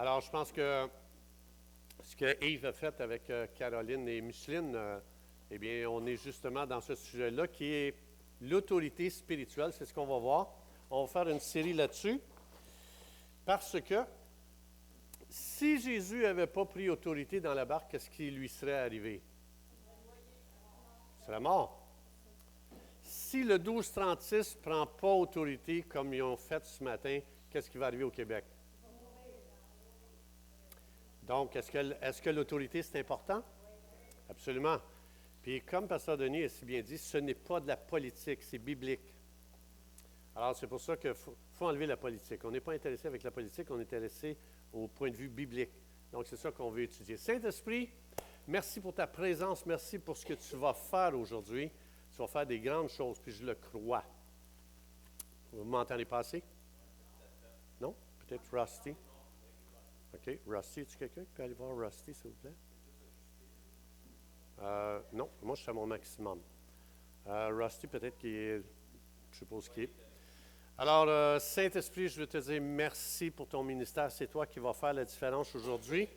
Alors, je pense que ce que Yves a fait avec Caroline et Micheline, eh bien, on est justement dans ce sujet-là qui est l'autorité spirituelle. C'est ce qu'on va voir. On va faire une série là-dessus. Parce que si Jésus n'avait pas pris autorité dans la barque, qu'est-ce qui lui serait arrivé? Il serait mort. Si le 1236 ne prend pas autorité comme ils ont fait ce matin, qu'est-ce qui va arriver au Québec? Donc, est-ce que l'autorité, c'est important? Absolument. Puis, comme Pasteur Denis a si bien dit, ce n'est pas de la politique, c'est biblique. Alors, c'est pour ça qu'il faut enlever la politique. On n'est pas intéressé avec la politique, on est intéressé au point de vue biblique. Donc, c'est ça qu'on veut étudier. Saint-Esprit, merci pour ta présence, merci pour ce que tu vas faire aujourd'hui. Tu vas faire des grandes choses, puis je le crois. Vous m'entendez passer? Non? Peut-être Rusty? OK. Rusty, es-tu quelqu'un qui peut aller voir Rusty, s'il vous plaît? Non, moi, je suis à mon maximum. Rusty, peut-être qu'il est, je suppose qu'il est. Alors, Saint-Esprit, je veux te dire merci pour ton ministère. C'est toi qui vas faire la différence aujourd'hui.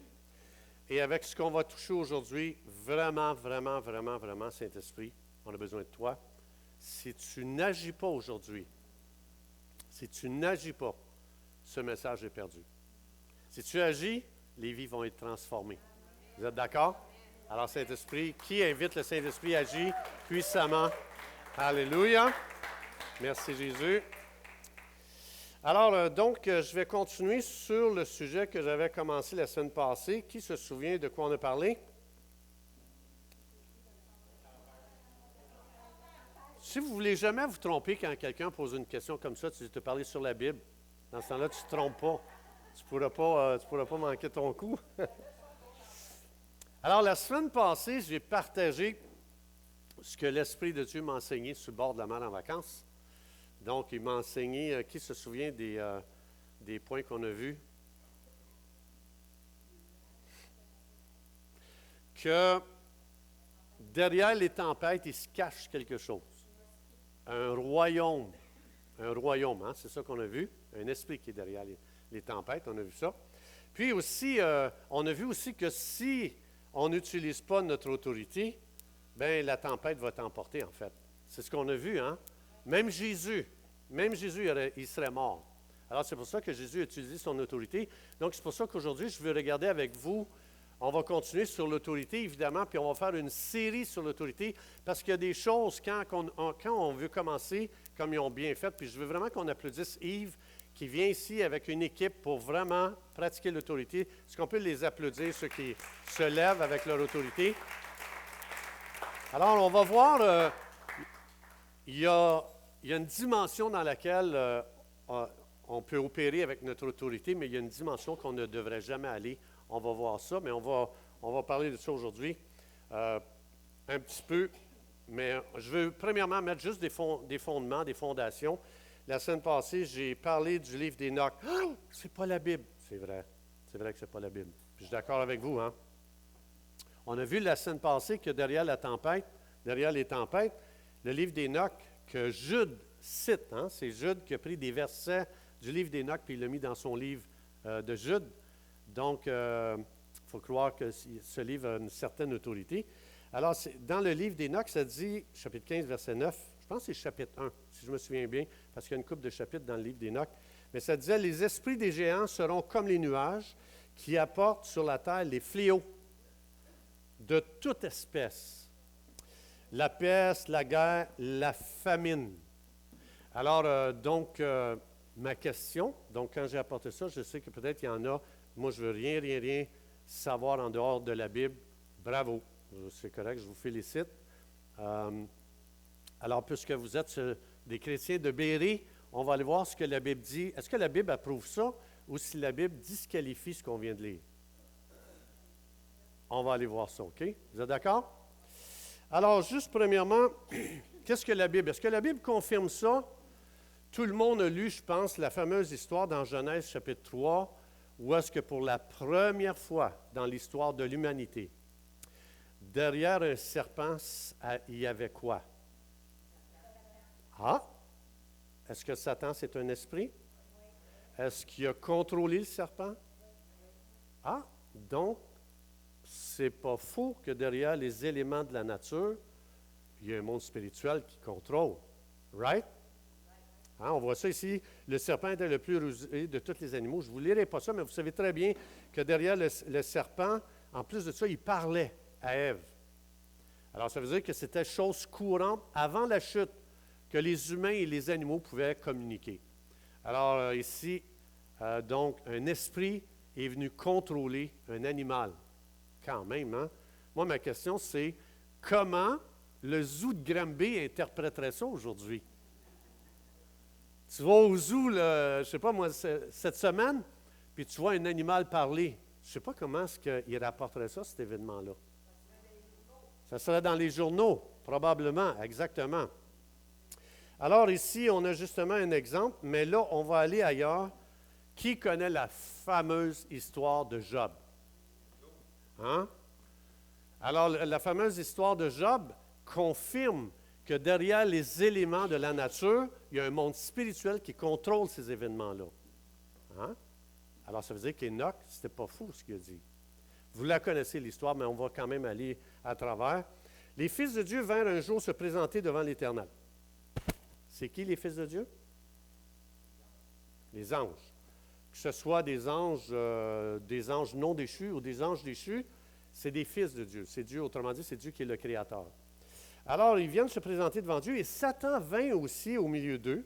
Et avec ce qu'on va toucher aujourd'hui, vraiment, vraiment, vraiment, vraiment, Saint-Esprit, on a besoin de toi. Si tu n'agis pas aujourd'hui, ce message est perdu. Si tu agis, les vies vont être transformées. Vous êtes d'accord? Alors, Saint-Esprit, qui invite le Saint-Esprit à agir puissamment? Alléluia! Merci, Jésus. Alors, donc, je vais continuer sur le sujet que j'avais commencé la semaine passée. Qui se souvient de quoi on a parlé? Si vous ne voulez jamais vous tromper quand quelqu'un pose une question comme ça, tu te parler sur la Bible. Dans ce temps-là, tu ne te trompes pas. Tu ne pourras pas manquer ton coup. Alors, la semaine passée, j'ai partagé ce que l'Esprit de Dieu m'a enseigné sur le bord de la mer en vacances. Donc, il m'a enseigné, qui se souvient des points qu'on a vus? Que derrière les tempêtes, il se cache quelque chose. Un royaume, hein, c'est ça qu'on a vu. Un esprit qui est derrière les tempêtes, on a vu ça. Puis aussi, on a vu aussi que si on n'utilise pas notre autorité, bien, la tempête va t'emporter, en fait. C'est ce qu'on a vu, hein? Même Jésus, il serait mort. Alors, c'est pour ça que Jésus a utilisé son autorité. Donc, c'est pour ça qu'aujourd'hui, je veux regarder avec vous. On va continuer sur l'autorité, évidemment, puis on va faire une série sur l'autorité, parce qu'il y a des choses, quand on veut commencer, comme ils ont bien fait, puis je veux vraiment qu'on applaudisse Yves, qui vient ici avec une équipe pour vraiment pratiquer l'autorité. Est-ce qu'on peut les applaudir, ceux qui se lèvent avec leur autorité? Alors, on va voir, il y a une dimension dans laquelle on peut opérer avec notre autorité, mais il y a une dimension qu'on ne devrait jamais aller. On va voir ça, mais on va parler de ça aujourd'hui un petit peu. Mais je veux premièrement mettre juste des fondements, des fondations. La semaine passée, j'ai parlé du livre d'Enoch. Oh, c'est pas la Bible. C'est vrai que c'est pas la Bible. Puis je suis d'accord avec vous, hein? On a vu la semaine passée que derrière les tempêtes, le livre d'Enoch que Jude cite, hein, c'est Jude qui a pris des versets du livre d'Enoch puis il l'a mis dans son livre de Jude. Donc, il faut croire que ce livre a une certaine autorité. Alors, dans le livre d'Enoch, ça dit, chapitre 15, verset 9, je pense que c'est chapitre 1, si je me souviens bien, parce qu'il y a une couple de chapitres dans le livre d'Enoch, mais ça disait, « Les esprits des géants seront comme les nuages qui apportent sur la terre les fléaux de toute espèce, la peste, la guerre, la famine. » Alors, ma question, donc quand j'ai apporté ça, je sais que peut-être il y en a, moi je veux rien savoir en dehors de la Bible. Bravo, c'est correct, je vous félicite. Alors, puisque vous êtes des chrétiens de Béry, on va aller voir ce que la Bible dit. Est-ce que la Bible approuve ça ou si la Bible disqualifie ce qu'on vient de lire? On va aller voir ça, OK? Vous êtes d'accord? Alors, juste premièrement, qu'est-ce que la Bible? Est-ce que la Bible confirme ça? Tout le monde a lu, je pense, la fameuse histoire dans Genèse chapitre 3, où est-ce que pour la première fois dans l'histoire de l'humanité, derrière un serpent, il y avait quoi? Ah! Est-ce que Satan, c'est un esprit? Est-ce qu'il a contrôlé le serpent? Ah, donc, c'est pas faux que derrière les éléments de la nature, il y a un monde spirituel qui contrôle. Right? Hein, on voit ça ici. Le serpent était le plus rusé de tous les animaux. Je ne vous lirai pas ça, mais vous savez très bien que derrière le serpent, en plus de ça, il parlait à Ève. Alors, ça veut dire que c'était chose courante avant la chute que les humains et les animaux pouvaient communiquer. Alors, ici, donc, un esprit est venu contrôler un animal. Quand même, hein? Moi, ma question, c'est comment le zoo de Granby interpréterait ça aujourd'hui? Tu vas au zoo, je ne sais pas moi, cette semaine, puis tu vois un animal parler. Je ne sais pas comment est-ce qu'il rapporterait ça, cet événement-là. Ça serait dans les journaux, probablement, exactement. Alors ici, on a justement un exemple, mais là, on va aller ailleurs. Qui connaît la fameuse histoire de Job? Hein? Alors, la fameuse histoire de Job confirme que derrière les éléments de la nature, il y a un monde spirituel qui contrôle ces événements-là. Hein? Alors, ça veut dire qu'Enoch, ce n'était pas fou ce qu'il a dit. Vous la connaissez, l'histoire, mais on va quand même aller à travers. Les fils de Dieu vinrent un jour se présenter devant l'Éternel. C'est qui les fils de Dieu? Les anges. Que ce soit des anges non déchus ou des anges déchus, c'est des fils de Dieu. C'est Dieu, autrement dit, c'est Dieu qui est le Créateur. Alors, ils viennent se présenter devant Dieu et Satan vint aussi au milieu d'eux.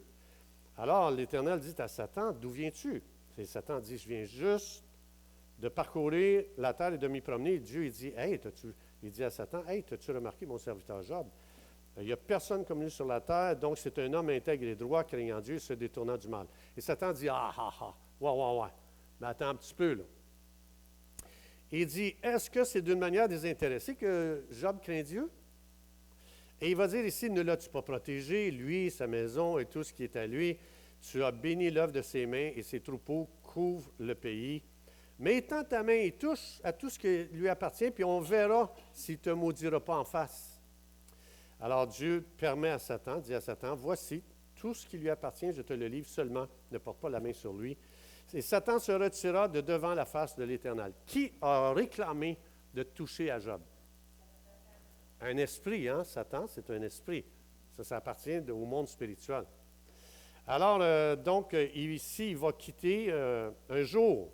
Alors, l'Éternel dit à Satan, d'où viens-tu? Et Satan dit, je viens juste de parcourir la terre et de m'y promener. Et Dieu, il dit, il dit à Satan, hey, as-tu remarqué mon serviteur Job? Il n'y a personne comme lui sur la terre, donc c'est un homme intègre et droit, craignant Dieu, se détournant du mal. Et Satan dit, ouais. Mais attends un petit peu, là. Il dit, est-ce que c'est d'une manière désintéressée que Job craint Dieu? Et il va dire ici, ne l'as-tu pas protégé, lui, sa maison et tout ce qui est à lui? Tu as béni l'œuvre de ses mains et ses troupeaux couvrent le pays. Mais étends ta main et touche à tout ce qui lui appartient, puis on verra s'il ne te maudira pas en face. Alors Dieu permet à Satan, dit à Satan, voici, tout ce qui lui appartient, je te le livre seulement, ne porte pas la main sur lui. Et Satan se retira de devant la face de l'Éternel. Qui a réclamé de toucher à Job? Un esprit, hein? Satan, c'est un esprit. Ça appartient au monde spirituel. Alors, donc, ici, il va quitter un jour.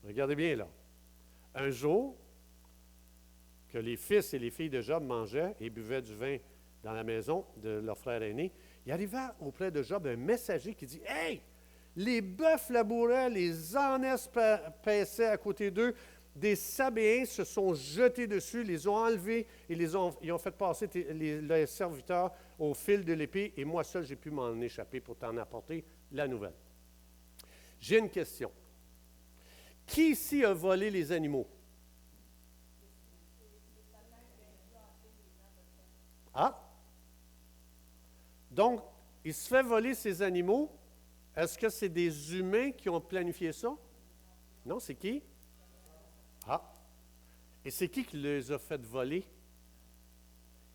Regardez bien là. Un jour que les fils et les filles de Job mangeaient et buvaient du vin dans la maison de leur frère aîné, il arriva auprès de Job un messager qui dit, « Hey! Les bœufs labouraient, les ânesses paissaient à côté d'eux, des Sabéens se sont jetés dessus, les ont enlevés et ils ont fait passer les serviteurs au fil de l'épée, et moi seul, j'ai pu m'en échapper pour t'en apporter la nouvelle. » J'ai une question. Qui ici a volé les animaux? Ah! Donc, il se fait voler ces animaux. Est-ce que c'est des humains qui ont planifié ça? Non, c'est qui? Ah! Et c'est qui les a fait voler?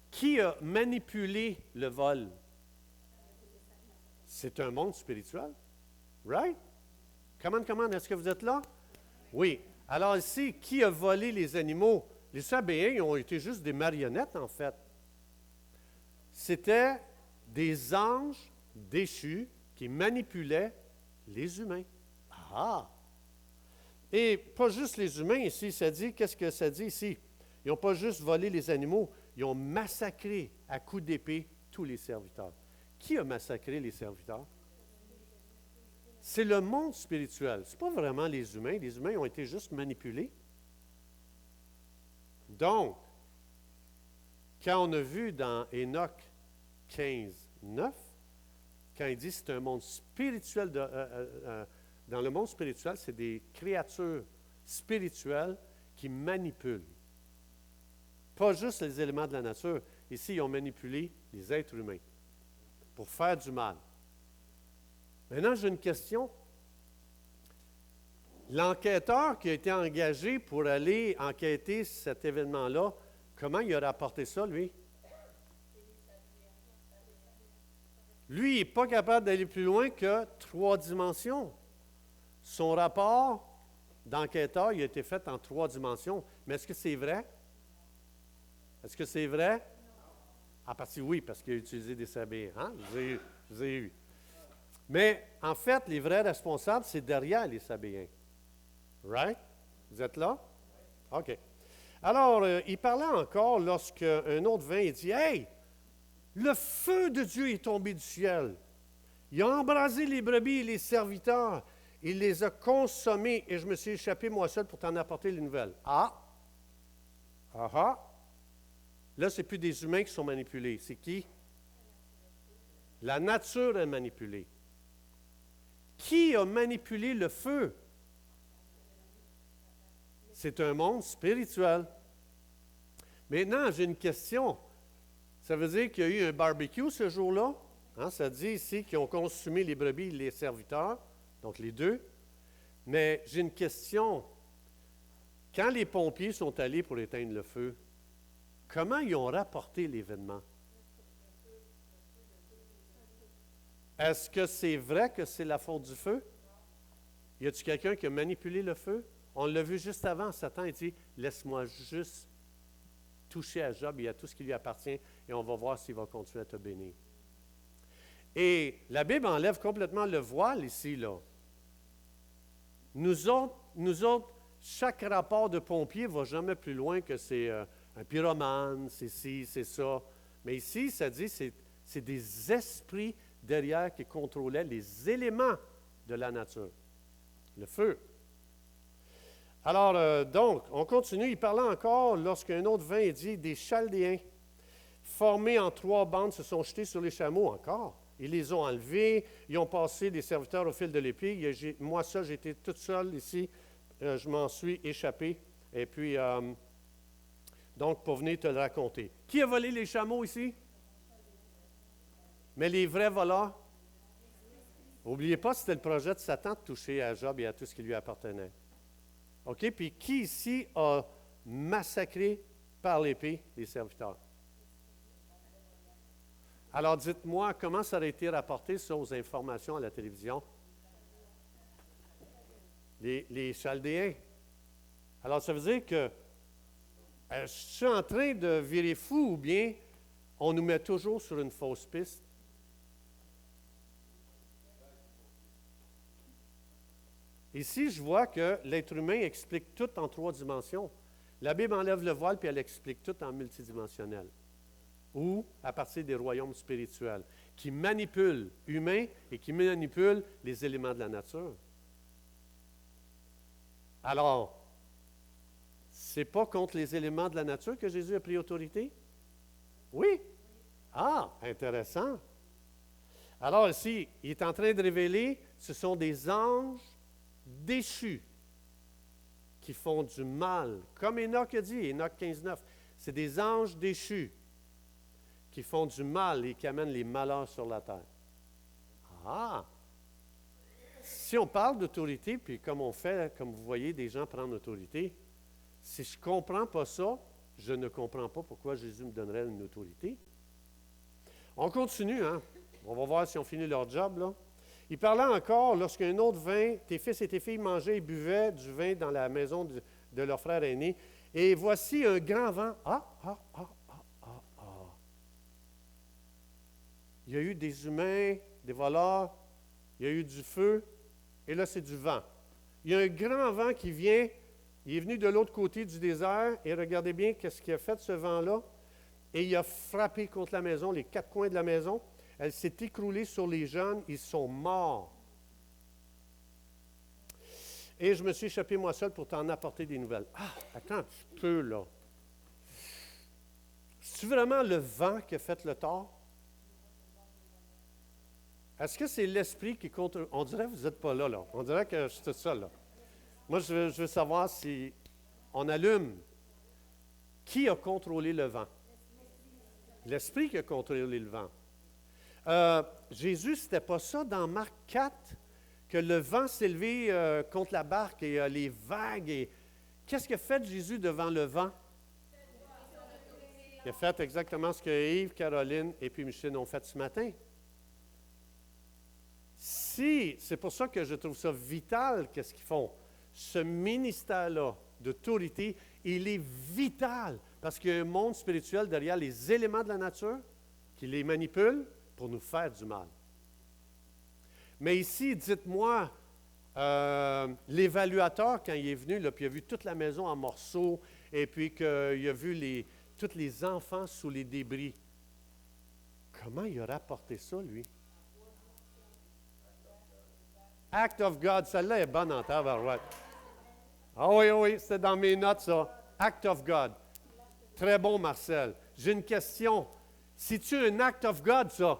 Qui a manipulé le vol? C'est un monde spirituel. Right? Comment, est-ce que vous êtes là? Oui. Alors ici, qui a volé les animaux? Les Sabéens ont été juste des marionnettes, en fait. C'était des anges déchus qui manipulaient les humains. Ah! Et pas juste les humains ici, ça dit, qu'est-ce que ça dit ici? Ils n'ont pas juste volé les animaux, ils ont massacré à coups d'épée tous les serviteurs. Qui a massacré les serviteurs? C'est le monde spirituel. Ce n'est pas vraiment les humains. Les humains ont été juste manipulés. Donc, quand on a vu dans Enoch 15, 9, quand il dit que c'est un monde spirituel, dans le monde spirituel, c'est des créatures spirituelles qui manipulent. Pas juste les éléments de la nature. Ici, ils ont manipulé les êtres humains pour faire du mal. Maintenant, j'ai une question. L'enquêteur qui a été engagé pour aller enquêter cet événement-là, comment il a rapporté ça, lui? Lui, il n'est pas capable d'aller plus loin que 3 dimensions. Son rapport, d'enquêteur, il a été fait en 3 dimensions. Mais est-ce que c'est vrai? Est-ce que c'est vrai? Ah, parce que oui, parce qu'il a utilisé des sabliers. Hein? Je vous ai eu. Mais en fait, les vrais responsables, c'est derrière les Sabéens. Right? Vous êtes là? OK. Alors, il parlait encore lorsque un autre vint et dit, « Hey, le feu de Dieu est tombé du ciel. Il a embrasé les brebis et les serviteurs. Il les a consommés et je me suis échappé moi seul pour t'en apporter les nouvelles. » Ah! Ah ah! Là, ce n'est plus des humains qui sont manipulés. C'est qui? La nature est manipulée. Qui a manipulé le feu? C'est un monde spirituel. Maintenant, j'ai une question. Ça veut dire qu'il y a eu un barbecue ce jour-là? Hein, ça dit ici qu'ils ont consumé les brebis et les serviteurs, donc les deux. Mais j'ai une question. Quand les pompiers sont allés pour éteindre le feu, comment ils ont rapporté l'événement? Est-ce que c'est vrai que c'est la faute du feu? Y a-t-il quelqu'un qui a manipulé le feu? On l'a vu juste avant. Satan a dit, « Laisse-moi juste toucher à Job et à tout ce qui lui appartient et on va voir s'il va continuer à te bénir. » Et la Bible enlève complètement le voile ici, là. Nous autres, chaque rapport de pompier ne va jamais plus loin que c'est un pyromane, c'est ci, c'est ça. Mais ici, ça dit c'est des esprits derrière qui contrôlaient les éléments de la nature. Le feu. Alors, donc, on continue. Il parlait encore lorsqu'un autre vint et dit, « Des Chaldéens, formés en 3 bandes, se sont jetés sur les chameaux encore. Ils les ont enlevés, ils ont passé des serviteurs au fil de l'épée. Moi, ça, j'étais toute seule ici. Je m'en suis échappé. Et puis, donc, pour venir te le raconter. Qui a volé les chameaux ici? Mais les vrais voleurs? N'oubliez pas, c'était le projet de Satan de toucher à Job et à tout ce qui lui appartenait. OK? Puis qui ici a massacré par l'épée les serviteurs? Alors dites-moi, comment ça aurait été rapporté ça aux informations à la télévision? Les Chaldéens. Alors ça veut dire que je suis en train de virer fou ou bien on nous met toujours sur une fausse piste? Ici, je vois que l'être humain explique tout en 3 dimensions. La Bible enlève le voile puis elle explique tout en multidimensionnel. Ou à partir des royaumes spirituels, qui manipulent humains et qui manipulent les éléments de la nature. Alors, c'est pas contre les éléments de la nature que Jésus a pris autorité? Oui? Ah, intéressant. Alors ici, il est en train de révéler, ce sont des anges déchus qui font du mal. Comme Enoch a dit, Enoch 15:9, c'est des anges déchus qui font du mal et qui amènent les malheurs sur la terre. Ah! Si on parle d'autorité, puis comme on fait, comme vous voyez, des gens prendre autorité, si je ne comprends pas ça, je ne comprends pas pourquoi Jésus me donnerait une autorité. On continue, hein? On va voir si on finit leur job, là. Il parlait encore, lorsqu'un autre vint, tes fils et tes filles mangeaient et buvaient du vin dans la maison de leur frère aîné, et voici un grand vent. Il y a eu des humains, des voleurs, il y a eu du feu, et là, c'est du vent. Il y a un grand vent qui vient, il est venu de l'autre côté du désert, et regardez bien qu'est-ce qu'il a fait, ce vent-là, et il a frappé contre la maison, les 4 coins de la maison. Elle s'est écroulée sur les jeunes, ils sont morts. Et je me suis échappé moi seul pour t'en apporter des nouvelles. Ah, attends un petit peu, là. C'est-tu vraiment le vent qui a fait le tort? Est-ce que c'est l'esprit qui contrôle? On dirait que vous n'êtes pas là, là. On dirait que je suis tout seul, là. Moi, je veux savoir si on allume. Qui a contrôlé le vent? L'esprit qui a contrôlé le vent. Jésus, ce n'était pas ça dans Marc 4, que le vent s'est levé contre la barque et les vagues. Et qu'est-ce qu'a fait Jésus devant le vent? Il a fait exactement ce que Yves, Caroline et puis Micheline ont fait ce matin. C'est pour ça que je trouve ça vital, qu'est-ce qu'ils font. ce ministère-là d'autorité, il est vital parce qu'il y a un monde spirituel derrière les éléments de la nature qui les manipulent pour nous faire du mal. Mais ici, dites-moi, l'évaluateur, quand il est venu, là, puis il a vu toute la maison en morceaux, et puis qu'il a vu tous les enfants sous les débris, comment il a rapporté ça, lui? Act of God, celle-là est bonne en tabarouette. Ah oui, oui, c'était dans mes notes, ça. Act of God. Très bon, Marcel. J'ai une question. C'est-tu un act of God, ça?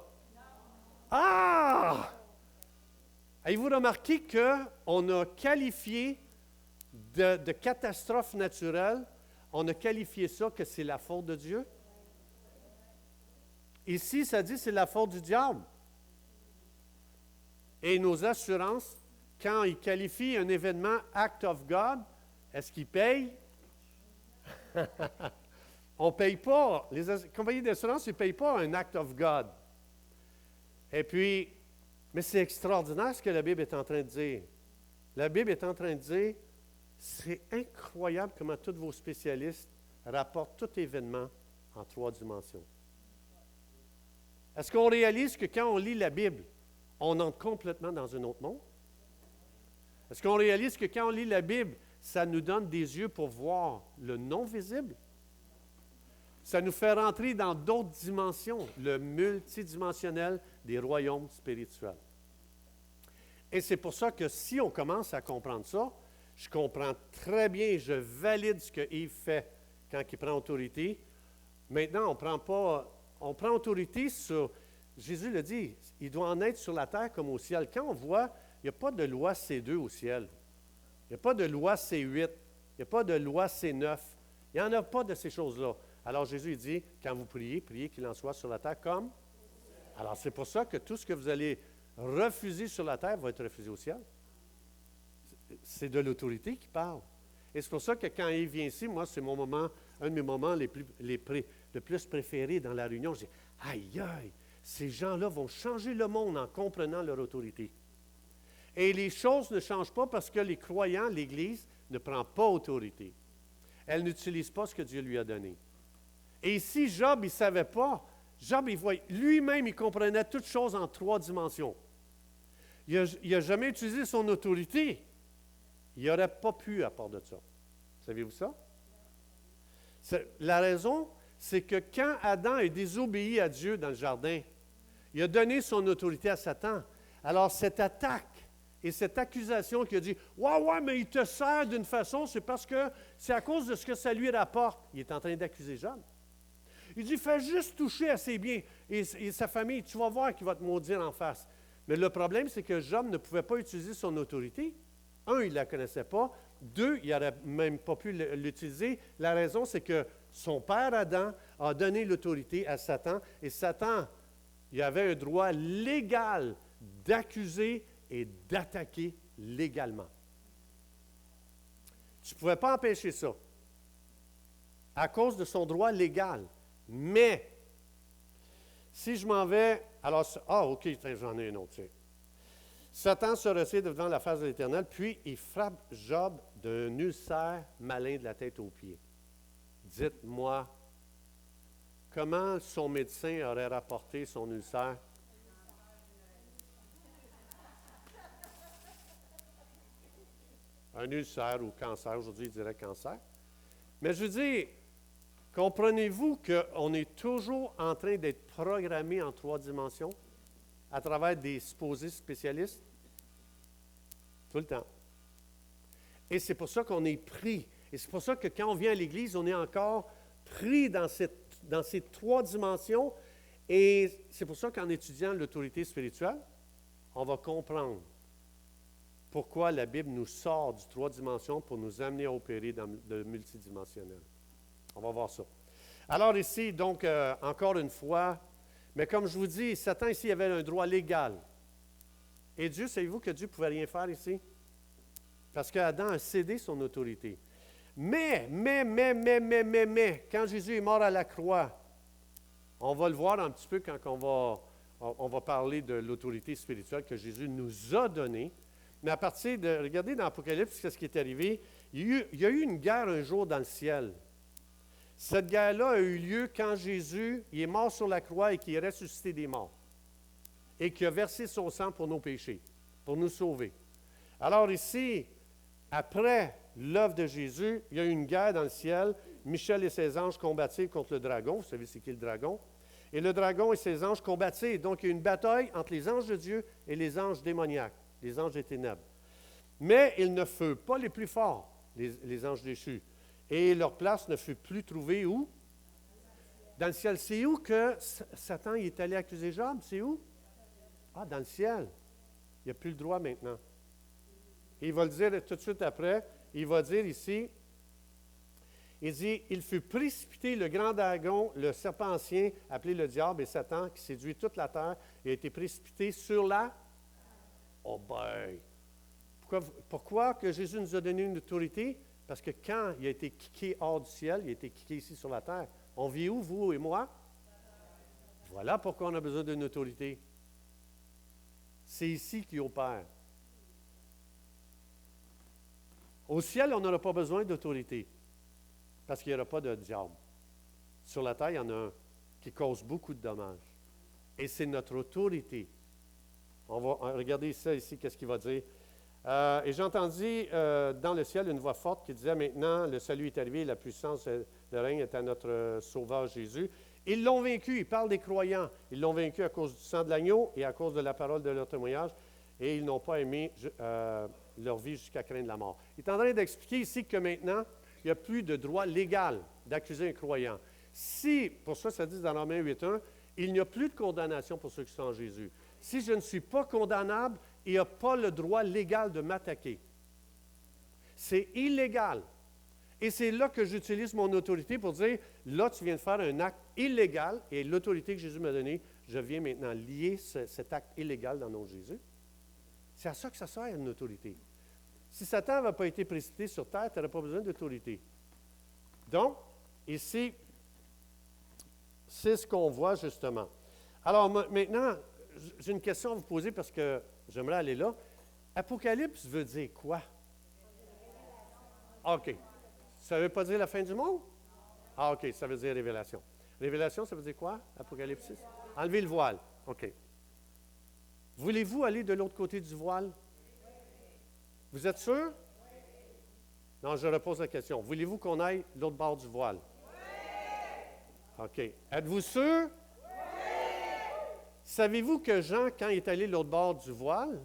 Ah! Avez-vous remarqué qu'on a qualifié de catastrophe naturelle, on a qualifié ça que c'est la faute de Dieu? Ici, ça dit que c'est la faute du diable. Et nos assurances, quand ils qualifient un événement act of God, est-ce qu'ils payent? On ne paye pas. Les compagnies d'assurance ne payent pas un act of God. Et puis, mais c'est extraordinaire ce que la Bible est en train de dire. La Bible est en train de dire, c'est incroyable comment tous vos spécialistes rapportent tout événement en 3 dimensions. Est-ce qu'on réalise que quand on lit la Bible, on entre complètement dans un autre monde? Est-ce qu'on réalise que quand on lit la Bible, ça nous donne des yeux pour voir le non-visible? Ça nous fait rentrer dans d'autres dimensions, le multidimensionnel des royaumes spirituels. Et c'est pour ça que si on commence à comprendre ça, je comprends très bien, je valide ce que Yves fait quand il prend autorité. Maintenant, on prend autorité sur, Jésus le dit, il doit en être sur la terre comme au ciel. Quand on voit, il n'y a pas de loi C2 au ciel. Il n'y a pas de loi C8. Il n'y a pas de loi C9. Il n'y en a pas de ces choses-là. Alors Jésus il dit, quand vous priez, priez qu'il en soit sur la terre comme. Alors c'est pour ça que tout ce que vous allez refuser sur la terre va être refusé au ciel. C'est de l'autorité qui parle. Et c'est pour ça que quand il vient ici, moi, c'est mon moment, un de mes moments le plus préférés dans la réunion. Je dis, aïe, aïe, ces gens-là vont changer le monde en comprenant leur autorité. Et les choses ne changent pas parce que les croyants, l'Église, ne prend pas autorité. Elle n'utilise pas ce que Dieu lui a donné. Et si Job, il ne savait pas, Job, il voyait, lui-même, il comprenait toutes choses en 3 dimensions. Il n'a jamais utilisé son autorité. Il n'aurait pas pu à part de ça. Saviez-vous ça? La raison, c'est que quand Adam a désobéi à Dieu dans le jardin, il a donné son autorité à Satan. Alors, cette attaque et cette accusation qu'il a dit « Ouais, mais il te sert d'une façon, c'est parce que c'est à cause de ce que ça lui rapporte. » Il est en train d'accuser Job. Il dit « Fais juste toucher à ses biens et sa famille, tu vas voir qu'il va te maudire en face. » Mais le problème, c'est que Job ne pouvait pas utiliser son autorité. 1, il ne la connaissait pas. 2, il n'aurait même pas pu l'utiliser. La raison, c'est que son père Adam a donné l'autorité à Satan. Et Satan, il avait un droit légal d'accuser et d'attaquer légalement. Tu ne pouvais pas empêcher ça à cause de son droit légal. Mais, si je m'en vais, alors, OK, j'en ai un autre. Tiens. Satan se retire devant la face de l'Éternel, puis il frappe Job d'un ulcère malin de la tête aux pieds. Dites-moi, comment son médecin aurait rapporté son ulcère? Un ulcère ou cancer, aujourd'hui il dirait cancer. Mais je veux dire, comprenez-vous qu'on est toujours en train d'être programmé en 3 dimensions à travers des supposés spécialistes? Tout le temps. Et c'est pour ça qu'on est pris. Et c'est pour ça que quand on vient à l'Église, on est encore pris dans ces 3 dimensions. Et c'est pour ça qu'en étudiant l'autorité spirituelle, on va comprendre pourquoi la Bible nous sort du 3 dimensions pour nous amener à opérer dans le multidimensionnel. On va voir ça. Alors ici, donc, encore une fois, mais comme je vous dis, Satan ici avait un droit légal. Et Dieu, savez-vous que Dieu ne pouvait rien faire ici? Parce qu'Adam a cédé son autorité. Mais, quand Jésus est mort à la croix, on va le voir un petit peu quand on va parler de l'autorité spirituelle que Jésus nous a donnée. Mais à partir de, regardez dans l'Apocalypse, qu'est-ce qui est arrivé? Il y a eu une guerre un jour dans le ciel. Cette guerre-là a eu lieu quand Jésus il est mort sur la croix et qu'il est ressuscité des morts. Et qu'il a versé son sang pour nos péchés, pour nous sauver. Alors ici, après l'œuvre de Jésus, il y a eu une guerre dans le ciel. Michel et ses anges combattirent contre le dragon. Vous savez c'est qui le dragon? Et le dragon et ses anges combattirent. Donc il y a eu une bataille entre les anges de Dieu et les anges démoniaques, les anges des ténèbres. Mais ils ne furent pas les plus forts, les anges déchus. Et leur place ne fut plus trouvée où? Dans le ciel. C'est où que Satan est allé accuser Job? C'est où? Ah, dans le ciel. Il n'a plus le droit maintenant. Et il va le dire tout de suite après. Il va dire ici, il dit, il fut précipité, le grand dragon, le serpent ancien, appelé le diable et Satan, qui séduit toute la terre, et a été précipité sur la... Oh ben! Pourquoi que Jésus nous a donné une autorité? Parce que quand il a été kické hors du ciel, il a été kické ici sur la terre. On vit où, vous et moi? Voilà pourquoi on a besoin d'une autorité. C'est ici qu'il opère. Au ciel, on n'aura pas besoin d'autorité, parce qu'il n'y aura pas de diable. Sur la terre, il y en a un qui cause beaucoup de dommages. Et c'est notre autorité. On va regarder ça ici, qu'est-ce qu'il va dire. Et j'entendis dans le ciel une voix forte qui disait, maintenant, le salut est arrivé, la puissance, le règne est à notre Sauveur Jésus. Ils l'ont vaincu, il parle des croyants. Ils l'ont vaincu à cause du sang de l'agneau et à cause de la parole de leur témoignage. Et ils n'ont pas aimé leur vie jusqu'à craindre la mort. Il est en train d'expliquer ici que maintenant, il n'y a plus de droit légal d'accuser un croyant. Si, pour ça dit dans Romains 8.1, il n'y a plus de condamnation pour ceux qui sont en Jésus. Si je ne suis pas condamnable, il n'y a pas le droit légal de m'attaquer. C'est illégal. Et c'est là que j'utilise mon autorité pour dire, là, tu viens de faire un acte illégal, et l'autorité que Jésus m'a donnée, je viens maintenant lier cet acte illégal dans le nom de Jésus. C'est à ça que ça sert, une autorité. Si Satan n'avait pas été précipité sur terre, tu n'aurais pas besoin d'autorité. Donc, ici, c'est ce qu'on voit justement. Alors maintenant, j'ai une question à vous poser parce que j'aimerais aller là. Apocalypse veut dire quoi? OK. Ça ne veut pas dire la fin du monde? Ah, OK, ça veut dire révélation. Révélation, ça veut dire quoi? Apocalypse 6? Enlever le voile. OK. Voulez-vous aller de l'autre côté du voile? Vous êtes sûr? Non, je repose la question. Voulez-vous qu'on aille de l'autre bord du voile? OK. Êtes-vous sûr? Savez-vous que Jean, quand il est allé de l'autre bord du voile,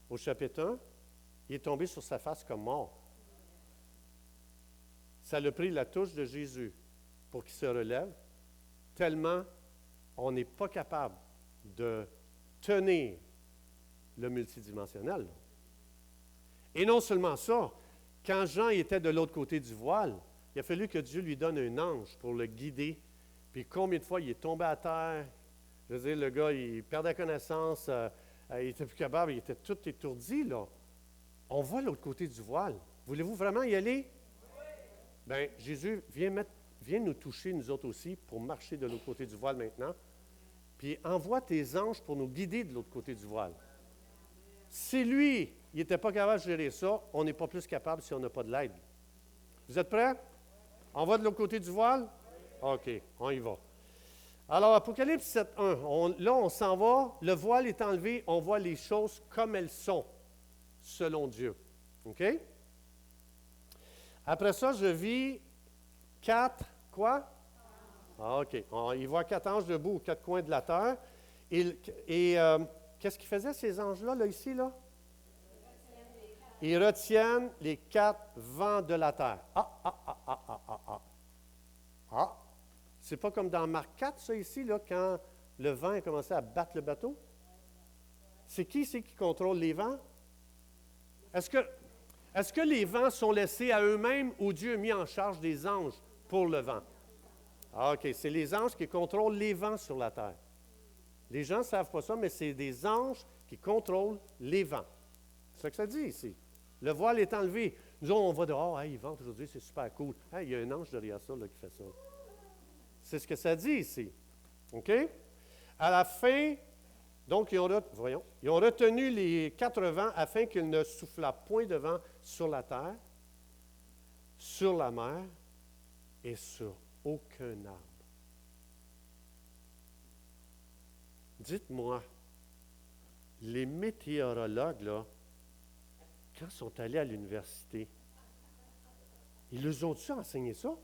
au chapitre 1, il est tombé sur sa face comme mort. Ça l'a pris la touche de Jésus pour qu'il se relève, tellement on n'est pas capable de tenir le multidimensionnel. Et non seulement ça, quand Jean était de l'autre côté du voile, il a fallu que Dieu lui donne un ange pour le guider. Puis combien de fois il est tombé à terre? Je veux dire, le gars, il perdait connaissance, il n'était plus capable, il était tout étourdi, là. On va de l'autre côté du voile. Voulez-vous vraiment y aller? Oui. Bien, Jésus, viens nous toucher, nous autres aussi, pour marcher de l'autre côté du voile maintenant. Puis envoie tes anges pour nous guider de l'autre côté du voile. Si lui, il n'était pas capable de gérer ça, on n'est pas plus capable si on n'a pas de l'aide. Vous êtes prêts? On va de l'autre côté du voile? OK, on y va. Alors, Apocalypse 7.1, là, on s'en va, le voile est enlevé, on voit les choses comme elles sont, selon Dieu. OK? Après ça, je vis 4, quoi? Ah, OK. Il voit 4 anges debout aux 4 coins de la terre. Qu'est-ce qu'ils faisaient, ces anges-là, là, ici, là? Ils retiennent les 4 vents de la terre. Ah! C'est pas comme dans Marc 4, ça, ici, là, quand le vent a commencé à battre le bateau? C'est qui contrôle les vents? Est-ce que les vents sont laissés à eux-mêmes ou Dieu a mis en charge des anges pour le vent? Ah, OK. C'est les anges qui contrôlent les vents sur la terre. Les gens ne savent pas ça, mais c'est des anges qui contrôlent les vents. C'est ça que ça dit ici. Le voile est enlevé. Nous, on va dehors, il vente aujourd'hui, c'est super cool. Il y a un ange derrière ça là, qui fait ça. C'est ce que ça dit ici. OK? À la fin Donc, ils ont retenu les 4 vents afin qu'il ne soufflât point de vent sur la terre, sur la mer et sur aucun arbre. Dites-moi, les météorologues, là, quand ils sont allés à l'université, ils leur ont-tu enseigné ça?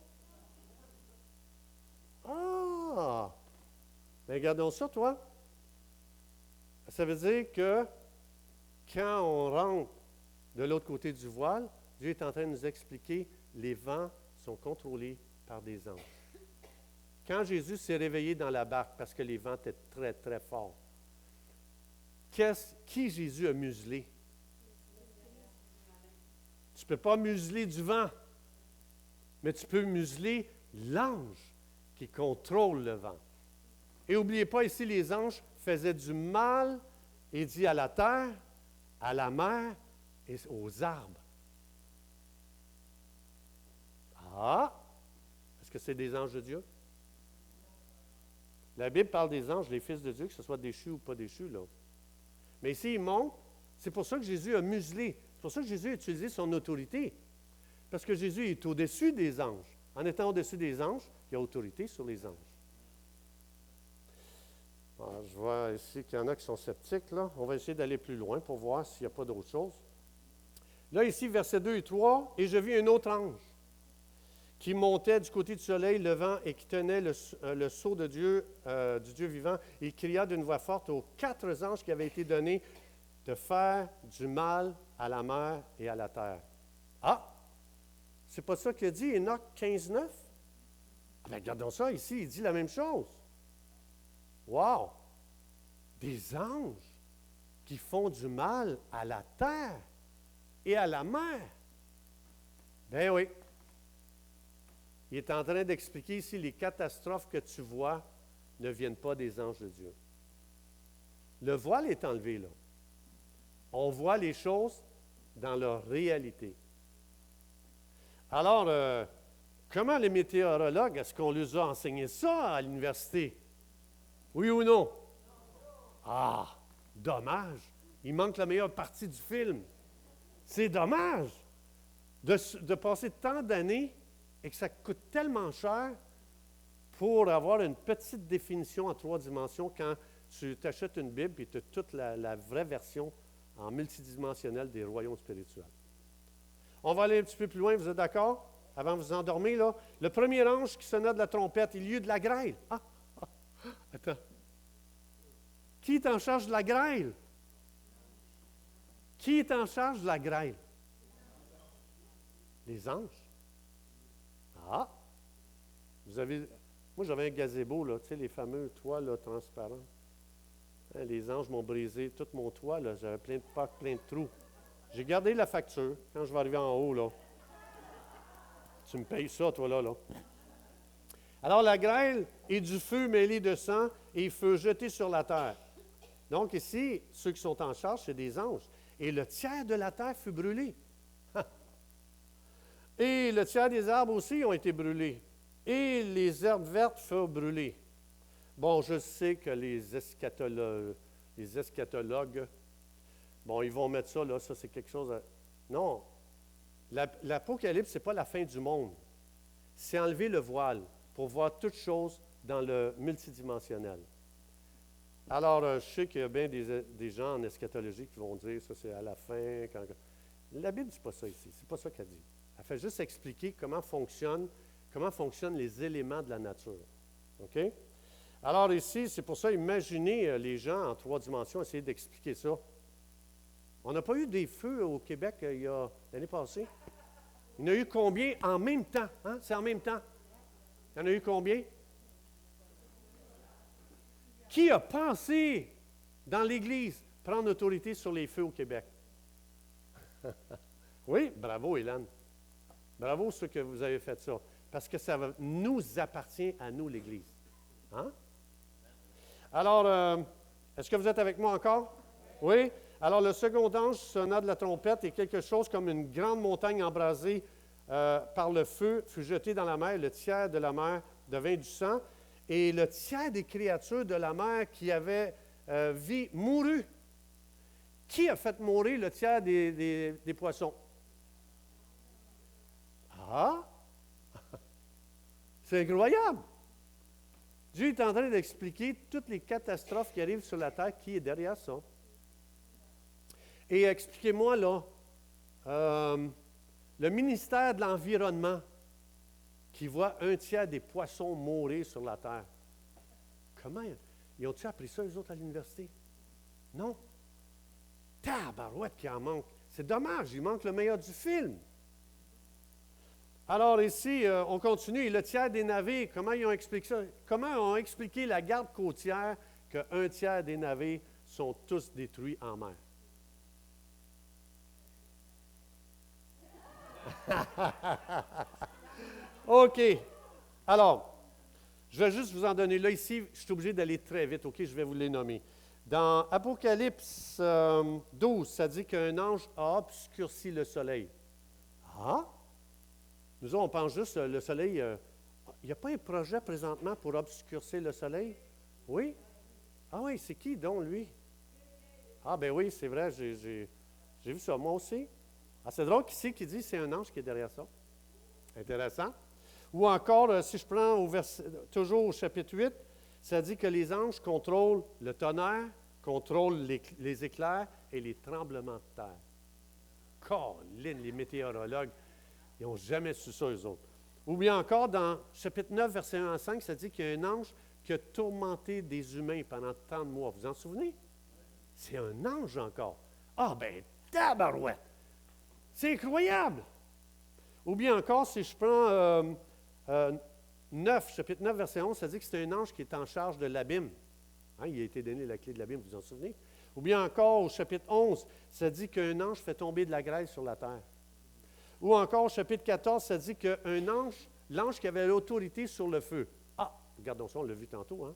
Ah! Bien, regardons ça, toi. Ça veut dire que quand on rentre de l'autre côté du voile, Dieu est en train de nous expliquer les vents sont contrôlés par des anges. Quand Jésus s'est réveillé dans la barque parce que les vents étaient très, très forts, qui Jésus a muselé? Tu ne peux pas museler du vent, mais tu peux museler l'ange qui contrôle le vent. Et n'oubliez pas, ici, les anges faisaient du mal, il dit, à la terre, à la mer et aux arbres. Ah! Est-ce que c'est des anges de Dieu? La Bible parle des anges, les fils de Dieu, que ce soit déchus ou pas déchus, là. Mais ici, il montre, c'est pour ça que Jésus a muselé. C'est pour ça que Jésus a utilisé son autorité. Parce que Jésus est au-dessus des anges. En étant au-dessus des anges, il a autorité sur les anges. Alors, je vois ici qu'il y en a qui sont sceptiques, là. On va essayer d'aller plus loin pour voir s'il n'y a pas d'autre chose. Là, ici, versets 2 et 3, « Et je vis un autre ange qui montait du côté du soleil levant et qui tenait le sceau de Dieu, du Dieu vivant. Il cria d'une voix forte aux 4 anges qui avaient été donnés de faire du mal à la mer et à la terre. » Ah! C'est pas ça qu'il dit, Enoch 15, 9? Bien, regardons ça, ici, il dit la même chose. Wow! Des anges qui font du mal à la terre et à la mer. Ben oui. Il est en train d'expliquer ici les catastrophes que tu vois ne viennent pas des anges de Dieu. Le voile est enlevé là. On voit les choses dans leur réalité. Alors, comment les météorologues, est-ce qu'on les a enseigné ça à l'université? Oui ou non? Ah, dommage. Il manque la meilleure partie du film. C'est dommage de passer tant d'années et que ça coûte tellement cher pour avoir une petite définition en 3 dimensions quand tu t'achètes une Bible et tu as toute la vraie version en multidimensionnel des royaumes spirituels. On va aller un petit peu plus loin, vous êtes d'accord? Avant de vous endormir, là. Le premier ange qui sonna de la trompette, il y eut de la grêle. Attends. Qui est en charge de la grêle? Qui est en charge de la grêle? Les anges. Ah! Moi, j'avais un gazebo, là, tu sais, les fameux toits là, transparents. Hein, les anges m'ont brisé tout mon toit, là, j'avais plein de pocs, plein de trous. J'ai gardé la facture quand je vais arriver en haut, là. Tu me payes ça, toi, là. Alors, la grêle est du feu mêlé de sang et feu jeté sur la terre. Donc, ici, ceux qui sont en charge, c'est des anges. Et le tiers de la terre fut brûlé. Et le tiers des arbres aussi ont été brûlés. Et les herbes vertes furent brûlées. Bon, je sais que les eschatologues, bon, ils vont mettre ça, là, ça c'est quelque chose... Non, l'Apocalypse, ce n'est pas la fin du monde. C'est enlever le voile pour voir toutes choses dans le multidimensionnel. Alors, je sais qu'il y a bien des gens en eschatologie qui vont dire ça c'est à la fin. La Bible ne dit pas ça ici, c'est pas ça qu'elle dit. Elle fait juste expliquer comment fonctionnent les éléments de la nature. OK? Alors ici, c'est pour ça, imaginez les gens en 3 dimensions, essayer d'expliquer ça. On n'a pas eu des feux au Québec l'année passée? Il y en a eu combien en même temps? Hein? C'est en même temps. Il y en a eu combien? Qui a pensé dans l'Église prendre autorité sur les feux au Québec? Oui, bravo Hélène. Bravo ceux que vous avez fait ça. Parce que ça nous appartient à nous, l'Église. Hein? Alors, est-ce que vous êtes avec moi encore? Oui? Alors, le second ange sonna de la trompette et quelque chose comme une grande montagne embrasée par le feu fut jeté dans la mer. Le tiers de la mer devint du sang. Et le tiers des créatures de la mer qui avaient mourut. Qui a fait mourir le tiers des poissons? Ah! C'est incroyable! Dieu est en train d'expliquer toutes les catastrophes qui arrivent sur la terre, qui est derrière ça. Et expliquez-moi là, le ministère de l'Environnement qui voit un tiers des poissons mourir sur la terre. Comment? Ils ont-ils appris ça, eux autres, à l'université? Non. Tabarouette qui en manque. C'est dommage, il manque le meilleur du film. Alors ici, on continue. Et le tiers des navires, comment ils ont expliqué ça? Comment ont expliqué la garde côtière qu'un tiers des navires sont tous détruits en mer? OK. Alors, je vais juste vous en donner. Là, ici, je suis obligé d'aller très vite. OK, je vais vous les nommer. Dans Apocalypse 12, ça dit qu'un ange a obscurci le soleil. Ah? Nous, on pense juste le soleil. Il n'y a pas un projet présentement pour obscurcir le soleil? Oui? Ah oui, c'est qui donc, lui? Ah ben oui, c'est vrai, j'ai vu ça. Moi aussi. Ah, c'est drôle qu'ici, qui dit c'est un ange qui est derrière ça. Intéressant. Ou encore, si je prends toujours au chapitre 8, ça dit que les anges contrôlent le tonnerre, contrôlent les éclairs et les tremblements de terre. Colin, les météorologues, ils n'ont jamais su ça, eux autres. Ou bien encore, dans chapitre 9, verset 1 à 5, ça dit qu'il y a un ange qui a tourmenté des humains pendant tant de mois. Vous vous en souvenez? C'est un ange encore. Ah ben, tabarouette! C'est incroyable! Ou bien encore, si je prends chapitre 9, verset 11, ça dit que c'est un ange qui est en charge de l'abîme. Hein, il a été donné la clé de l'abîme, vous vous en souvenez? Ou bien encore, au chapitre 11, ça dit qu'un ange fait tomber de la grêle sur la terre. Ou encore, au chapitre 14, ça dit qu'un ange, l'ange qui avait l'autorité sur le feu. Ah, regardons ça, on l'a vu tantôt. Hein?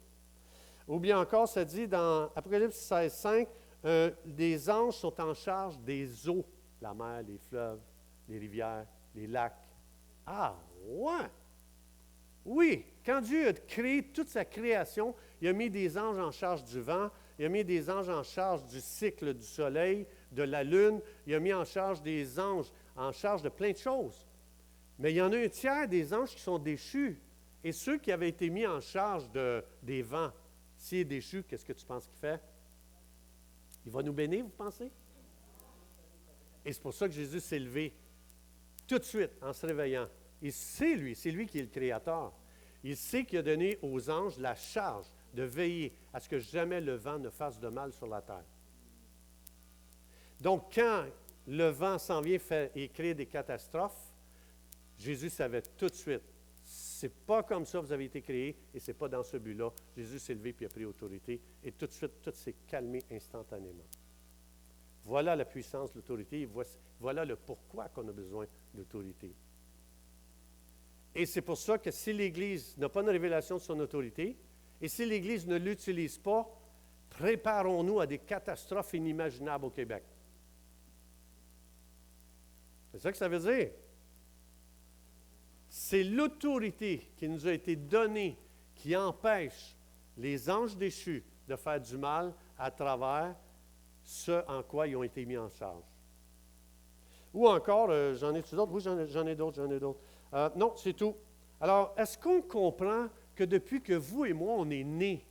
Ou bien encore, ça dit dans Apocalypse 16, 5, des anges sont en charge des eaux, la mer, les fleuves, les rivières, les lacs. Ah, ouais! Oui, quand Dieu a créé toute sa création, il a mis des anges en charge du vent, il a mis des anges en charge du cycle du soleil, de la lune, il a mis en charge des anges, en charge de plein de choses. Mais il y en a un tiers des anges qui sont déchus. Et ceux qui avaient été mis en charge des vents, s'il est déchu, qu'est-ce que tu penses qu'il fait? Il va nous bénir, vous pensez? Et c'est pour ça que Jésus s'est levé tout de suite en se réveillant. Et c'est lui qui est le Créateur. Il sait qu'il a donné aux anges la charge de veiller à ce que jamais le vent ne fasse de mal sur la terre. Donc, quand le vent s'en vient et crée des catastrophes, Jésus savait tout de suite, c'est pas comme ça que vous avez été créés et c'est pas dans ce but-là. Jésus s'est levé puis a pris autorité et tout de suite, tout s'est calmé instantanément. Voilà la puissance de l'autorité. Voilà le pourquoi qu'on a besoin d'autorité. Et c'est pour ça que si l'Église n'a pas une révélation de son autorité, et si l'Église ne l'utilise pas, préparons-nous à des catastrophes inimaginables au Québec. C'est ça que ça veut dire. C'est l'autorité qui nous a été donnée qui empêche les anges déchus de faire du mal à travers ce en quoi ils ont été mis en charge. Ou encore, j'en ai-tu d'autres? Oui, j'en ai d'autres. Non, c'est tout. Alors, est-ce qu'on comprend que depuis que vous et moi, on est nés,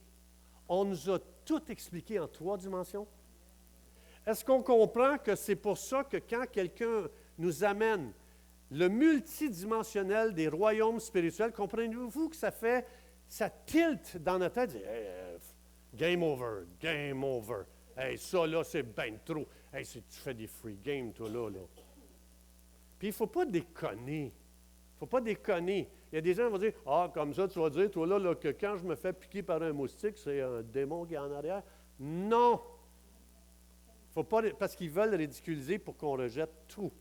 on nous a tout expliqué en 3 dimensions? Est-ce qu'on comprend que c'est pour ça que quand quelqu'un nous amène le multidimensionnel des royaumes spirituels, comprenez-vous que ça tilte dans notre tête, game over, game over. Hey, ça là, c'est bien trop. Hey, tu fais des free games, toi là. Puis il ne faut pas déconner. Il ne faut pas déconner. Il y a des gens qui vont dire, ah, comme ça, tu vas dire, toi là, que quand je me fais piquer par un moustique, c'est un démon qui est en arrière. Non! Il ne faut pas, parce qu'ils veulent ridiculiser pour qu'on rejette tout.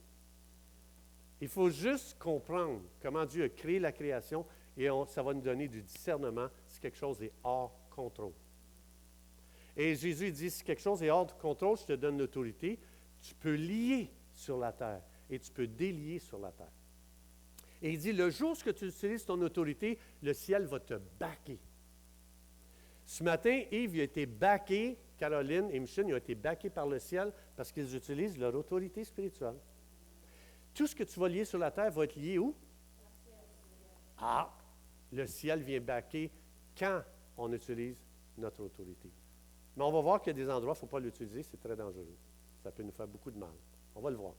Il faut juste comprendre comment Dieu a créé la création et ça va nous donner du discernement si quelque chose est hors contrôle. Et Jésus dit, si quelque chose est hors de contrôle, je te donne l'autorité, tu peux lier sur la terre et tu peux délier sur la terre. Et il dit, le jour où tu utilises ton autorité, le ciel va te baquer. Ce matin, Yves a été baqué Caroline et Michel, ils ont été backés par le ciel parce qu'ils utilisent leur autorité spirituelle. Tout ce que tu vas lier sur la terre va être lié où? Ah! Le ciel vient backer quand on utilise notre autorité. Mais on va voir qu'il y a des endroits où il ne faut pas l'utiliser, c'est très dangereux. Ça peut nous faire beaucoup de mal. On va le voir.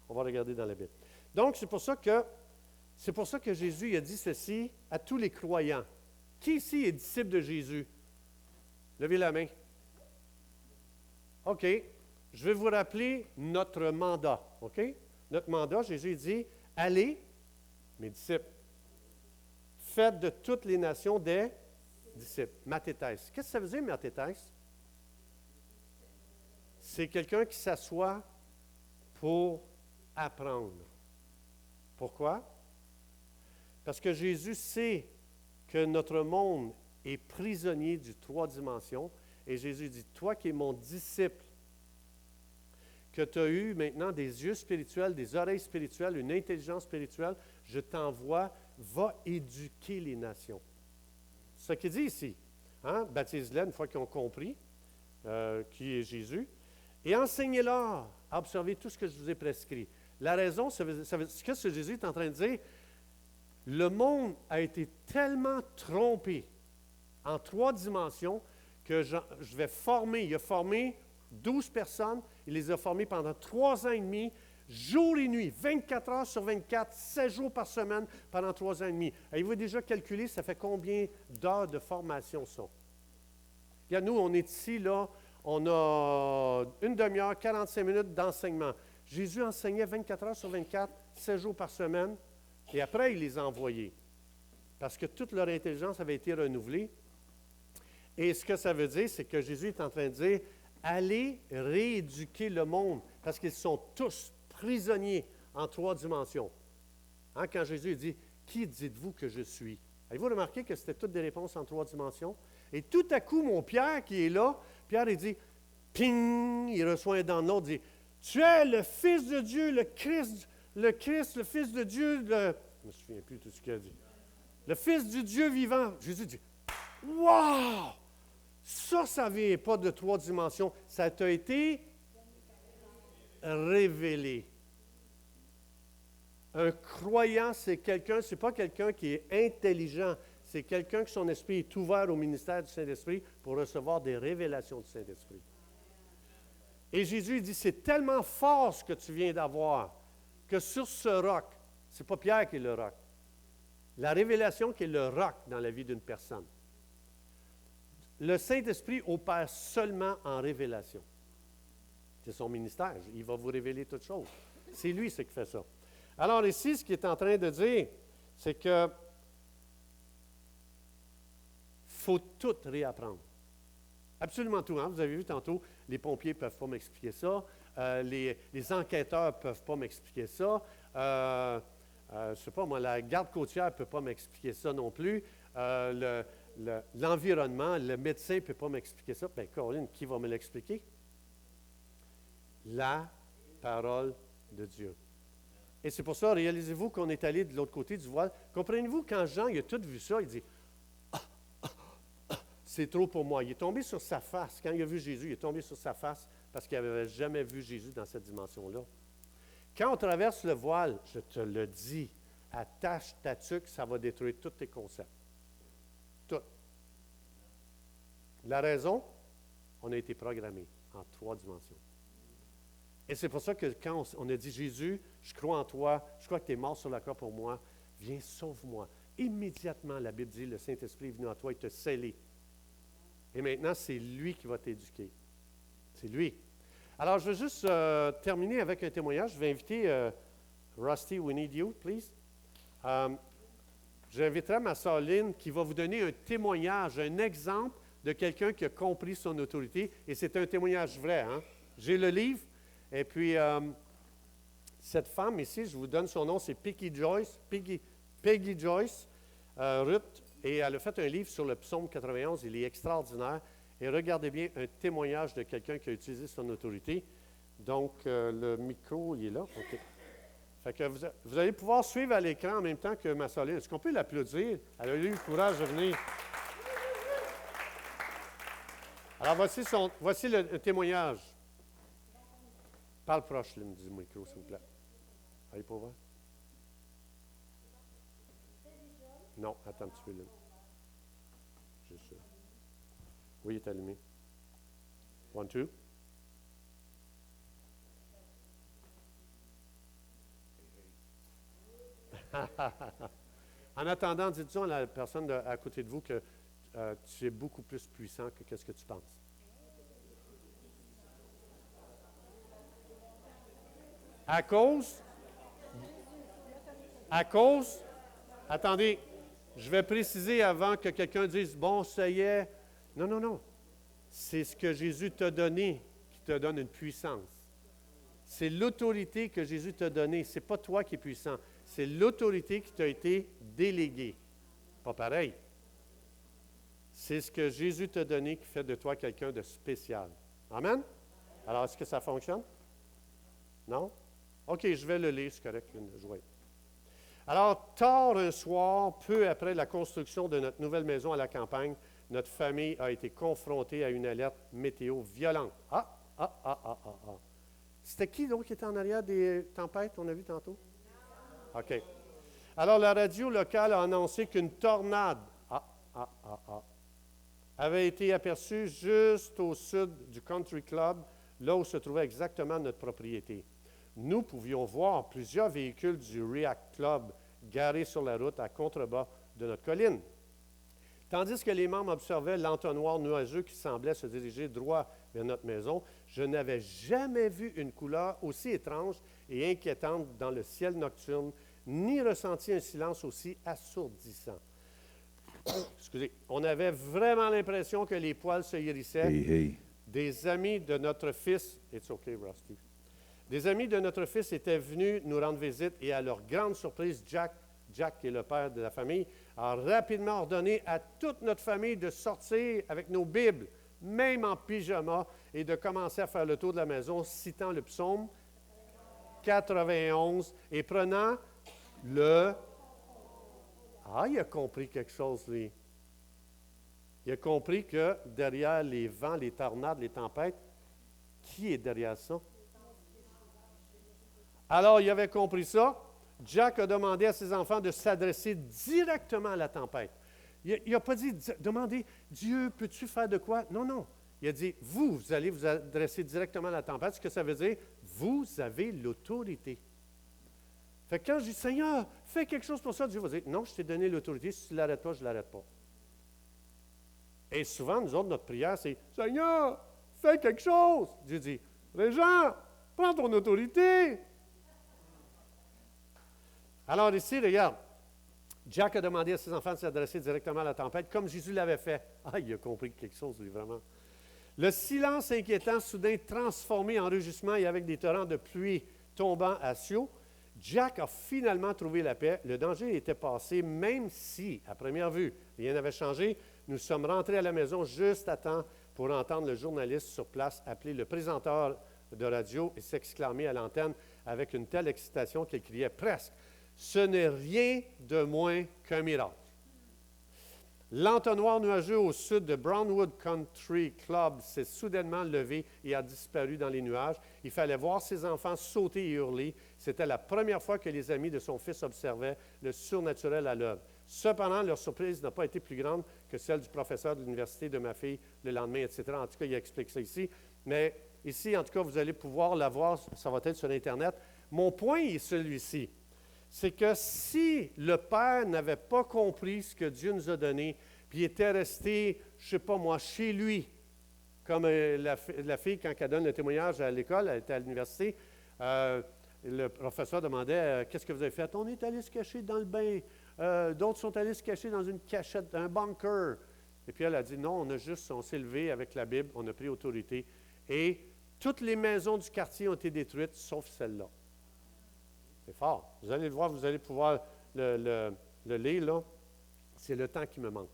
On va regarder dans la Bible. Donc, c'est pour ça que Jésus a dit ceci à tous les croyants. Qui ici est disciple de Jésus? Levez la main. OK. Je vais vous rappeler notre mandat. OK? Notre mandat, Jésus dit, allez, mes disciples, faites de toutes les nations des disciples. Mathétès. Qu'est-ce que ça veut dire, mathétès? C'est quelqu'un qui s'assoit pour apprendre. Pourquoi? Parce que Jésus sait que notre monde est prisonnier du 3 dimensions. Et Jésus dit, toi qui es mon disciple, que tu as eu maintenant des yeux spirituels, des oreilles spirituelles, une intelligence spirituelle, je t'envoie, va éduquer les nations. C'est ce qu'il dit ici. Hein? Baptise-les une fois qu'ils ont compris qui est Jésus. Et enseignez-leur à observer tout ce que je vous ai prescrit. La raison, ce que Jésus est en train de dire, le monde a été tellement trompé en 3 dimensions que je vais former. Il a formé 12 personnes. Il les a formées pendant 3 ans et demi, jour et nuit, 24 heures sur 24, 7 jours par semaine pendant 3 ans et demi. Avez-vous déjà calculé, ça fait combien d'heures de formation ça? Regarde, nous, on est ici, là, on a une demi-heure, 45 minutes d'enseignement. Jésus enseignait 24 heures sur 24, 7 jours par semaine, et après, il les a envoyés. Parce que toute leur intelligence avait été renouvelée. Et ce que ça veut dire, c'est que Jésus est en train de dire, allez rééduquer le monde, parce qu'ils sont tous prisonniers en 3 dimensions. Hein, quand Jésus dit, qui dites-vous que je suis? Avez-vous remarqué que c'était toutes des réponses en 3 dimensions? Et tout à coup, mon Pierre qui est là, Pierre, il dit, ping, il reçoit un download, il dit, tu es le Fils de Dieu, le Christ, le Fils de Dieu, je ne me souviens plus de tout ce qu'il a dit. Le Fils du Dieu vivant. Jésus dit, wow! Ça ne vient pas de 3 dimensions. Ça t'a été révélé. Un croyant, c'est pas quelqu'un qui est intelligent. C'est quelqu'un que son esprit est ouvert au ministère du Saint-Esprit pour recevoir des révélations du Saint-Esprit. Et Jésus dit, c'est tellement fort ce que tu viens d'avoir, que sur ce roc, ce n'est pas Pierre qui est le roc, la révélation qui est le roc dans la vie d'une personne. Le Saint-Esprit opère seulement en révélation. C'est son ministère, il va vous révéler toutes choses. C'est lui qui fait ça. Alors ici, ce qu'il est en train de dire, c'est que faut tout réapprendre. Absolument tout. Hein? Vous avez vu tantôt, les pompiers ne peuvent pas m'expliquer ça, les enquêteurs ne peuvent pas m'expliquer ça, je ne sais pas moi, la garde côtière ne peut pas m'expliquer ça non plus, l'environnement, le médecin ne peut pas m'expliquer ça. Bien, Caroline, qui va me l'expliquer? La parole de Dieu. Et c'est pour ça, réalisez-vous qu'on est allé de l'autre côté du voile. Comprenez-vous, quand Jean il a tout vu ça, il dit, c'est trop pour moi. Il est tombé sur sa face. Quand il a vu Jésus, il est tombé sur sa face parce qu'il n'avait jamais vu Jésus dans cette dimension-là. Quand on traverse le voile, je te le dis, attache ta tuque, ça va détruire tous tes concepts. Tout. La raison, on a été programmé en 3 dimensions. Et c'est pour ça que quand on a dit, Jésus, je crois en toi, je crois que tu es mort sur la croix pour moi, viens, sauve-moi. Immédiatement, la Bible dit, le Saint-Esprit est venu à toi et t'a scellé. Et maintenant, c'est lui qui va t'éduquer. C'est lui. Alors, je vais juste terminer avec un témoignage. Je vais inviter Rusty, we need you, please. J'inviterai ma sœur Lynn qui va vous donner un témoignage, un exemple de quelqu'un qui a compris son autorité. Et c'est un témoignage vrai. Hein? J'ai le livre. Et puis, cette femme ici, je vous donne son nom, c'est Peggy Joyce, Ruth. Et elle a fait un livre sur le psaume 91. Il est extraordinaire. Et regardez bien un témoignage de quelqu'un qui a utilisé son autorité. Donc, le micro, il est là. OK. Fait que vous allez pouvoir suivre à l'écran en même temps que ma sœur Lynn. Est-ce qu'on peut l'applaudir? Elle a eu le courage de venir. Alors, voici le témoignage. Parle proche, Lynn, du micro, s'il vous plaît. Allez, pour voir. Non, attends un petit peu, Lynn. Juste ça. Oui, il est allumé. 1, 2. En attendant, dites-vous à la personne à côté de vous que tu es beaucoup plus puissant que ce que tu penses. À cause, attendez, je vais préciser avant que quelqu'un dise, bon, ça y est. Non, non, non. C'est ce que Jésus t'a donné qui te donne une puissance. C'est l'autorité que Jésus t'a donnée. Ce n'est pas toi qui es puissant. C'est l'autorité qui t'a été déléguée. Pas pareil. C'est ce que Jésus t'a donné qui fait de toi quelqu'un de spécial. Amen? Alors, est-ce que ça fonctionne? Non? OK, je vais le lire, c'est correct, je vais. Alors, tard un soir, peu après la construction de notre nouvelle maison à la campagne, notre famille a été confrontée à une alerte météo violente. C'était qui donc qui était en arrière des tempêtes, on a vu tantôt? OK. Alors, la radio locale a annoncé qu'une tornade avait été aperçue juste au sud du Country Club, là où se trouvait exactement notre propriété. Nous pouvions voir plusieurs véhicules du React Club garés sur la route à contrebas de notre colline. Tandis que les membres observaient l'entonnoir nuageux qui semblait se diriger droit vers notre maison, je n'avais jamais vu une couleur aussi étrange et inquiétante dans le ciel nocturne, ni ressenti un silence aussi assourdissant. Excusez, on avait vraiment l'impression que les poils se hérissaient. Hey. Des amis de notre fils, it's okay, Rusty. Des amis de notre fils étaient venus nous rendre visite et à leur grande surprise, Jack, qui est le père de la famille, a rapidement ordonné à toute notre famille de sortir avec nos Bibles, même en pyjama, et de commencer à faire le tour de la maison, citant le psaume 91 et prenant le... Ah, il a compris quelque chose, lui. Il a compris que derrière les vents, les tornades, les tempêtes, qui est derrière ça? Alors, il avait compris ça. Jack a demandé à ses enfants de s'adresser directement à la tempête. Il n'a pas dit, demandez, Dieu, peux-tu faire de quoi? Non, non. Il a dit, vous allez vous adresser directement à la tempête. Ce que ça veut dire, vous avez l'autorité. Fait que quand je dis, Seigneur, fais quelque chose pour ça, Dieu va dire, non, je t'ai donné l'autorité. Si tu ne l'arrêtes pas, je ne l'arrête pas. Et souvent, nous autres, notre prière, c'est, Seigneur, fais quelque chose. Dieu dit, Régent, prends ton autorité. Alors ici, regarde, Jack a demandé à ses enfants de s'adresser directement à la tempête, comme Jésus l'avait fait. Ah, il a compris quelque chose, lui, vraiment. Le silence inquiétant, soudain transformé en rugissement et avec des torrents de pluie tombant à Sio, Jack a finalement trouvé la paix. Le danger était passé, même si, à première vue, rien n'avait changé. Nous sommes rentrés à la maison juste à temps pour entendre le journaliste sur place appeler le présenteur de radio et s'exclamer à l'antenne avec une telle excitation qu'il criait presque. Ce n'est rien de moins qu'un miracle. L'entonnoir nuageux au sud de Brownwood Country Club s'est soudainement levé et a disparu dans les nuages. Il fallait voir ses enfants sauter et hurler. C'était la première fois que les amis de son fils observaient le surnaturel à l'œuvre. Cependant, leur surprise n'a pas été plus grande que celle du professeur de l'université de ma fille le lendemain, etc. En tout cas, il explique ça ici. Mais ici, en tout cas, vous allez pouvoir la voir, ça va être sur Internet. Mon point est celui-ci. C'est que si le Père n'avait pas compris ce que Dieu nous a donné, puis était resté, je ne sais pas moi, chez lui, comme la fille, quand elle donne le témoignage à l'école, elle était à l'université, le professeur demandait qu'est-ce que vous avez fait? On est allé se cacher dans le bain, d'autres sont allés se cacher dans une cachette, un bunker. Et puis elle a dit non, on s'est levé avec la Bible, on a pris autorité, et toutes les maisons du quartier ont été détruites, sauf celle-là. C'est fort. Vous allez le voir, vous allez pouvoir le lire, là. C'est le temps qui me manque.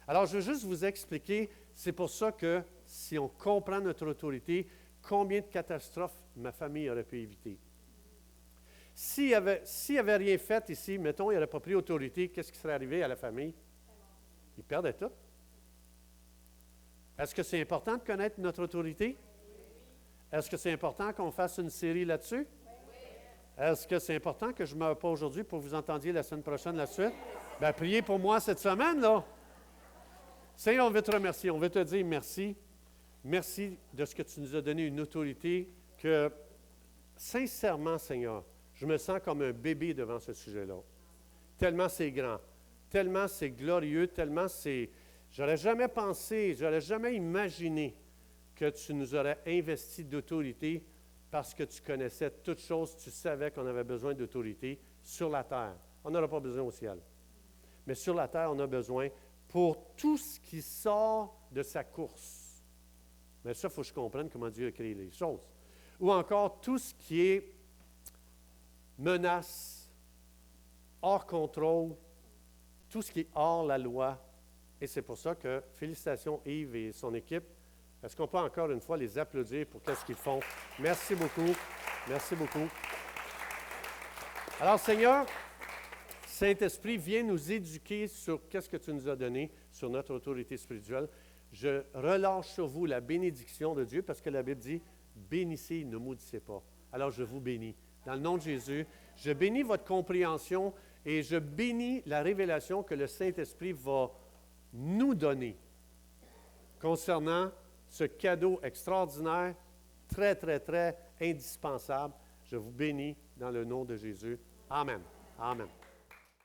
Alors, je veux juste vous expliquer, c'est pour ça que si on comprend notre autorité, combien de catastrophes ma famille aurait pu éviter. S'il n'avait rien fait ici, mettons, il n'aurait pas pris autorité, qu'est-ce qui serait arrivé à la famille? Il perdait tout. Est-ce que c'est important de connaître notre autorité? Est-ce que c'est important qu'on fasse une série là-dessus? Est-ce que c'est important que je ne meure pas aujourd'hui pour que vous entendiez la semaine prochaine la suite? Bien, priez pour moi cette semaine, là. Seigneur, on veut te remercier. On veut te dire merci. Merci de ce que tu nous as donné une autorité que, sincèrement, Seigneur, je me sens comme un bébé devant ce sujet-là. Tellement c'est grand, tellement c'est glorieux, tellement c'est... J'aurais jamais pensé, j'aurais jamais imaginé que tu nous aurais investi d'autorité parce que tu connaissais toutes choses, tu savais qu'on avait besoin d'autorité sur la terre. On n'aura pas besoin au ciel. Mais sur la terre, on a besoin pour tout ce qui sort de sa course. Mais ça, il faut que je comprenne comment Dieu a créé les choses. Ou encore tout ce qui est menace, hors contrôle, tout ce qui est hors la loi. Et c'est pour ça que, félicitations Yves et son équipe. Est-ce qu'on peut encore une fois les applaudir pour ce qu'ils font? Merci beaucoup. Merci beaucoup. Alors, Seigneur, Saint-Esprit, viens nous éduquer sur qu'est-ce que tu nous as donné, sur notre autorité spirituelle. Je relâche sur vous la bénédiction de Dieu parce que la Bible dit « Bénissez, ne maudissez pas ». Alors, je vous bénis. Dans le nom de Jésus, je bénis votre compréhension et je bénis la révélation que le Saint-Esprit va nous donner concernant ce cadeau extraordinaire, très, très, très indispensable. Je vous bénis dans le nom de Jésus. Amen. Amen.